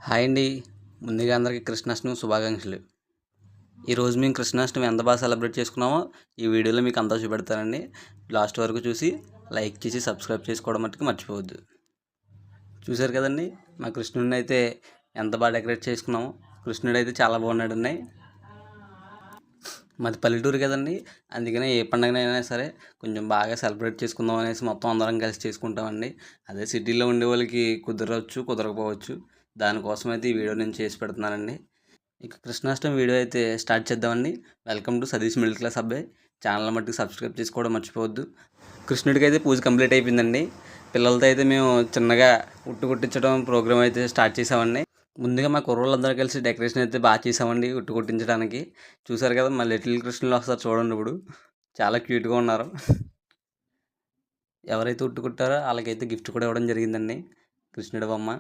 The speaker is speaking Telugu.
హాయ్ అండి. ముందుగా అందరికీ కృష్ణాష్టమి శుభాకాంక్షలు. ఈరోజు మేము కృష్ణాష్టమి ఎంత బాగా సెలబ్రేట్ చేసుకున్నామో ఈ వీడియోలో మీకు అంతా చూపెడతానండి. లాస్ట్ వరకు చూసి లైక్ చేసి సబ్స్క్రైబ్ చేసుకోవడం మట్టుకు మర్చిపోవద్దు. చూశారు కదండి, మా కృష్ణుడిని అయితే ఎంత బాగా డెకరేట్ చేసుకున్నామో. కృష్ణుడు అయితే చాలా బాగున్నాడండి. మాది పల్లెటూరు కదండి, అందుకనే ఏ పండుగనైనా సరే కొంచెం బాగా సెలబ్రేట్ చేసుకుందాం అనేసి మొత్తం అందరం కలిసి చేసుకుంటామండి. అదే సిటీలో ఉండే వాళ్ళకి కుదరవచ్చు, కుదరకపోవచ్చు. దానికోసం అయితే ఈ వీడియో నేను చేసి పెడుతున్నానండి. ఇక కృష్ణాష్టమి వీడియో అయితే స్టార్ట్ చేద్దామండి. Welcome to Satish middle class అబ్బాయి ఛానల్ మట్టుకు సబ్స్క్రైబ్ చేసుకోవడం మర్చిపోవద్దు. కృష్ణుడికి అయితే పూజ కంప్లీట్ అయిపోయిందండి. పిల్లలతో అయితే మేము చిన్నగా ఉట్టు కొట్టించడం ప్రోగ్రామ్ అయితే స్టార్ట్ చేసామండి. ముందుగా మా కుర్రోళ్ళందరూ కలిసి డెకరేషన్ అయితే బాగా చేసామండి ఉట్టు కొట్టించడానికి. చూసారు కదా, మా లిటిల్ కృష్ణులు ఒకసారి చూడండి. ఇప్పుడు చాలా క్యూట్గా ఉన్నారు. ఎవరైతే ఉట్టు కొట్టారో వాళ్ళకైతే గిఫ్ట్ కూడా ఇవ్వడం జరిగిందండి, కృష్ణుడి బొమ్మ.